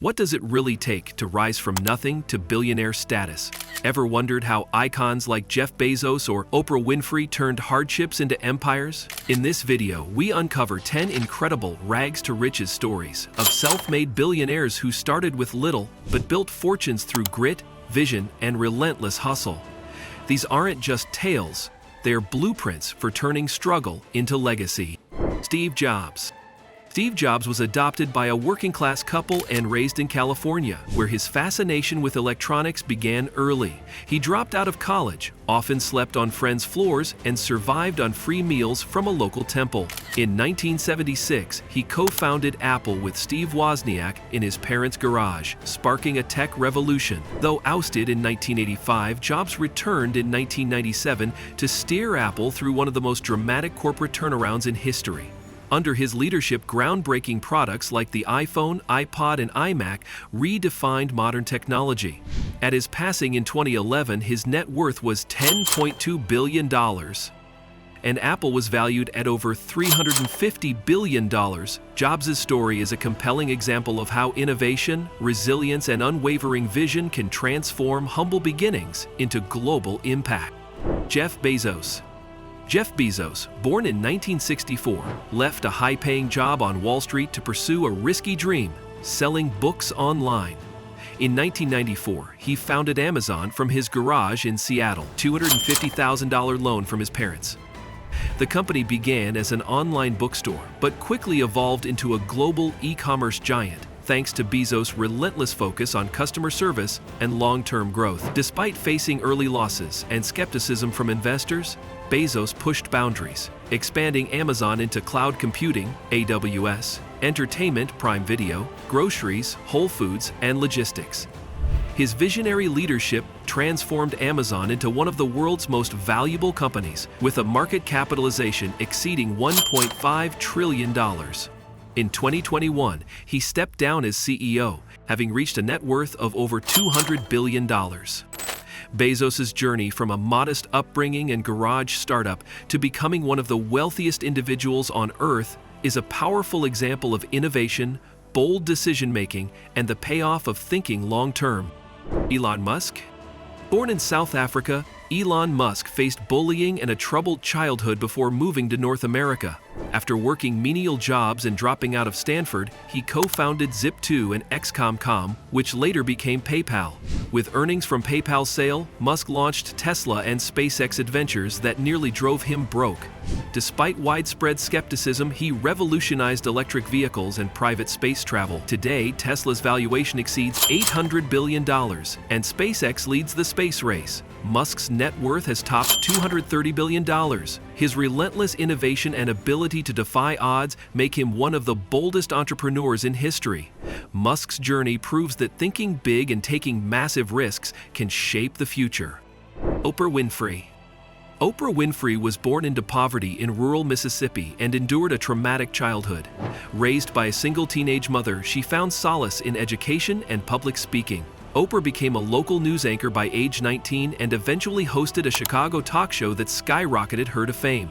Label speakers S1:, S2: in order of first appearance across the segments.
S1: What does it really take to rise from nothing to billionaire status? Ever wondered how icons like Jeff Bezos or Oprah Winfrey turned hardships into empires? In this video, we uncover 10 incredible rags-to-riches stories of self-made billionaires who started with little but built fortunes through grit, vision, and relentless hustle. These aren't just tales, they're blueprints for turning struggle into legacy. Steve Jobs. Steve Jobs was adopted by a working-class couple and raised in California, where his fascination with electronics began early. He dropped out of college, often slept on friends' floors, and survived on free meals from a local temple. In 1976, he co-founded Apple with Steve Wozniak in his parents' garage, sparking a tech revolution. Though ousted in 1985, Jobs returned in 1997 to steer Apple through one of the most dramatic corporate turnarounds in history. Under his leadership, groundbreaking products like the iPhone, iPod, and iMac redefined modern technology. At his passing in 2011, his net worth was $10.2 billion, and Apple was valued at over $350 billion. Jobs' story is a compelling example of how innovation, resilience, and unwavering vision can transform humble beginnings into global impact. Jeff Bezos. Jeff Bezos, born in 1964, left a high-paying job on Wall Street to pursue a risky dream, selling books online. In 1994, he founded Amazon from his garage in Seattle, $250,000 loan from his parents. The company began as an online bookstore, but quickly evolved into a global e-commerce giant, thanks to Bezos' relentless focus on customer service and long-term growth. Despite facing early losses and skepticism from investors, Bezos pushed boundaries, expanding Amazon into cloud computing, AWS, entertainment, Prime Video, groceries, Whole Foods, and logistics. His visionary leadership transformed Amazon into one of the world's most valuable companies, with a market capitalization exceeding $1.5 trillion. In 2021, he stepped down as CEO, having reached a net worth of over $200 billion. Bezos' journey from a modest upbringing and garage startup to becoming one of the wealthiest individuals on Earth is a powerful example of innovation, bold decision-making, and the payoff of thinking long-term. Elon Musk. Born in South Africa, Elon Musk faced bullying and a troubled childhood before moving to North America. After working menial jobs and dropping out of Stanford, he co-founded Zip2 and Koum, which later became PayPal. With earnings from PayPal's sale, Musk launched Tesla and SpaceX adventures that nearly drove him broke. Despite widespread skepticism, he revolutionized electric vehicles and private space travel. Today, Tesla's valuation exceeds $800 billion, and SpaceX leads the space race. Musk's net worth has topped $230 billion. His relentless innovation and ability to defy odds make him one of the boldest entrepreneurs in history. Musk's journey proves that thinking big and taking massive risks can shape the future. Oprah Winfrey. Oprah Winfrey was born into poverty in rural Mississippi and endured a traumatic childhood. Raised by a single teenage mother, she found solace in education and public speaking. Oprah became a local news anchor by age 19 and eventually hosted a Chicago talk show that skyrocketed her to fame.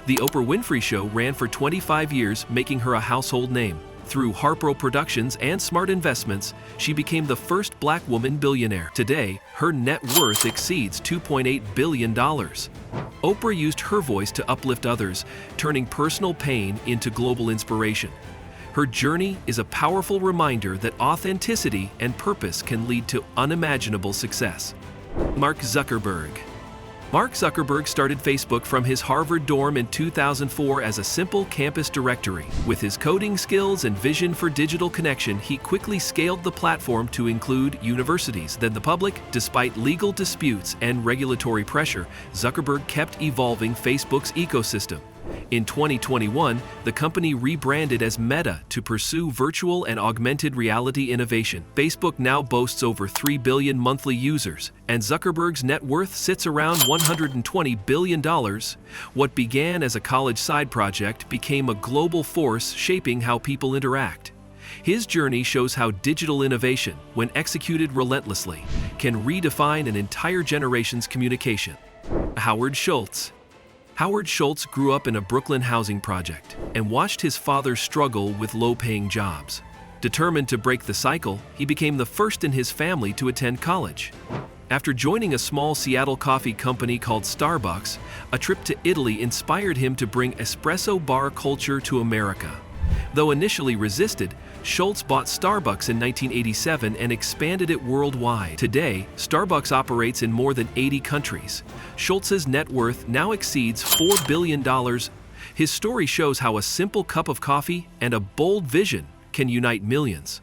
S1: The Oprah Winfrey Show ran for 25 years, making her a household name. Through Harpo Productions and smart investments, she became the first black woman billionaire. Today, her net worth exceeds $2.8 billion. Oprah used her voice to uplift others, turning personal pain into global inspiration. Her journey is a powerful reminder that authenticity and purpose can lead to unimaginable success. Mark Zuckerberg. Mark Zuckerberg started Facebook from his Harvard dorm in 2004 as a simple campus directory. With his coding skills and vision for digital connection, he quickly scaled the platform to include universities, then the public. Despite legal disputes and regulatory pressure, Zuckerberg kept evolving Facebook's ecosystem. In 2021, the company rebranded as Meta to pursue virtual and augmented reality innovation. Facebook now boasts over 3 billion monthly users, and Zuckerberg's net worth sits around $120 billion. What began as a college side project became a global force shaping how people interact. His journey shows how digital innovation, when executed relentlessly, can redefine an entire generation's communication. Howard Schultz. Howard Schultz grew up in a Brooklyn housing project and watched his father struggle with low-paying jobs. Determined to break the cycle, he became the first in his family to attend college. After joining a small Seattle coffee company called Starbucks, a trip to Italy inspired him to bring espresso bar culture to America. Though initially resisted, Schultz bought Starbucks in 1987 and expanded it worldwide. Today, Starbucks operates in more than 80 countries. Schultz's net worth now exceeds $4 billion. His story shows how a simple cup of coffee and a bold vision can unite millions.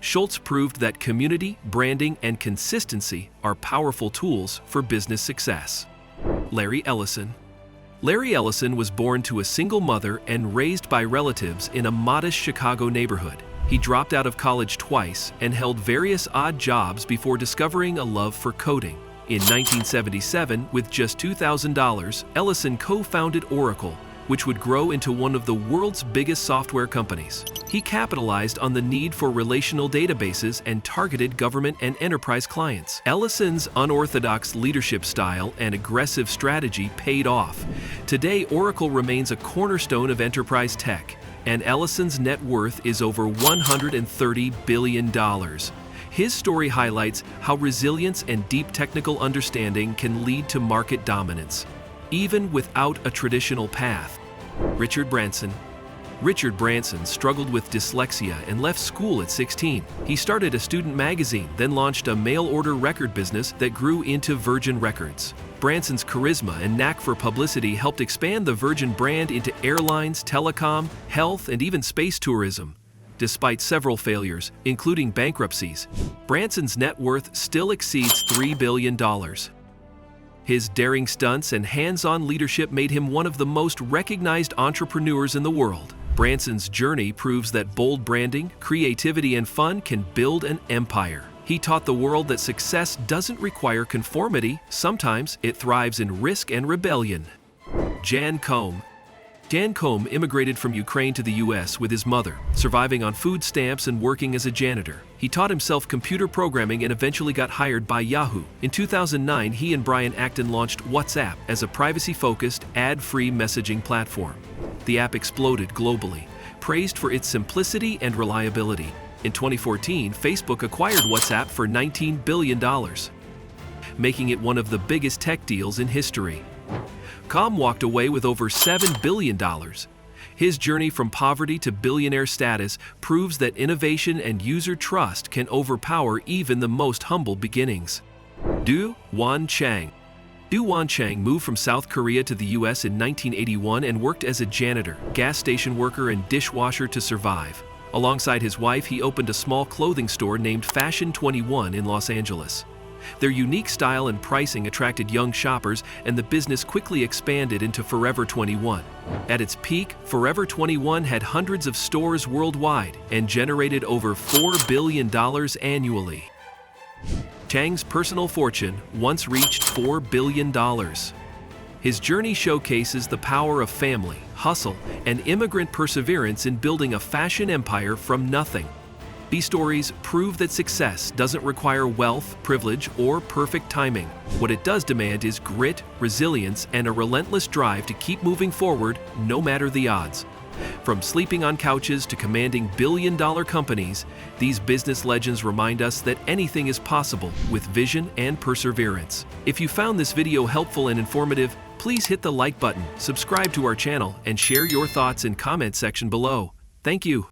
S1: Schultz proved that community, branding, and consistency are powerful tools for business success. Larry Ellison. Larry Ellison was born to a single mother and raised by relatives in a modest Chicago neighborhood. He dropped out of college twice and held various odd jobs before discovering a love for coding. In 1977, with just $2,000, Ellison co-founded Oracle, which would grow into one of the world's biggest software companies. He capitalized on the need for relational databases and targeted government and enterprise clients. Ellison's unorthodox leadership style and aggressive strategy paid off. Today, Oracle remains a cornerstone of enterprise tech, and Ellison's net worth is over $130 billion. His story highlights how resilience and deep technical understanding can lead to market dominance, even without a traditional path. Richard Branson. Richard Branson struggled with dyslexia and left school at 16. He started a student magazine, then launched a mail-order record business that grew into Virgin Records. Branson's charisma and knack for publicity helped expand the Virgin brand into airlines, telecom, health, and even space tourism. Despite several failures, including bankruptcies, Branson's net worth still exceeds $3 billion. His daring stunts and hands-on leadership made him one of the most recognized entrepreneurs in the world. Branson's journey proves that bold branding, creativity, and fun can build an empire. He taught the world that success doesn't require conformity. Sometimes it thrives in risk and rebellion. Jan Koum. Jan Koum immigrated from Ukraine to the US with his mother, surviving on food stamps and working as a janitor. He taught himself computer programming and eventually got hired by Yahoo. In 2009, he and Brian Acton launched WhatsApp as a privacy-focused, ad-free messaging platform. The app exploded globally, praised for its simplicity and reliability. In 2014, Facebook acquired WhatsApp for $19 billion, making it one of the biggest tech deals in history. Koum walked away with over $7 billion. His journey from poverty to billionaire status proves that innovation and user trust can overpower even the most humble beginnings. Du Wan-Chang. Du Wan-Chang moved from South Korea to the US in 1981 and worked as a janitor, gas station worker, and dishwasher to survive. Alongside his wife, he opened a small clothing store named Fashion 21 in Los Angeles. Their unique style and pricing attracted young shoppers, and the business quickly expanded into Forever 21. At its peak, Forever 21 had hundreds of stores worldwide and generated over $4 billion annually. Chang's personal fortune once reached $4 billion. His journey showcases the power of family, hustle, and immigrant perseverance in building a fashion empire from nothing. These stories prove that success doesn't require wealth, privilege, or perfect timing. What it does demand is grit, resilience, and a relentless drive to keep moving forward no matter the odds. From sleeping on couches to commanding billion-dollar companies, these business legends remind us that anything is possible with vision and perseverance. If you found this video helpful and informative, please hit the like button, subscribe to our channel, and share your thoughts in comment section below. Thank you.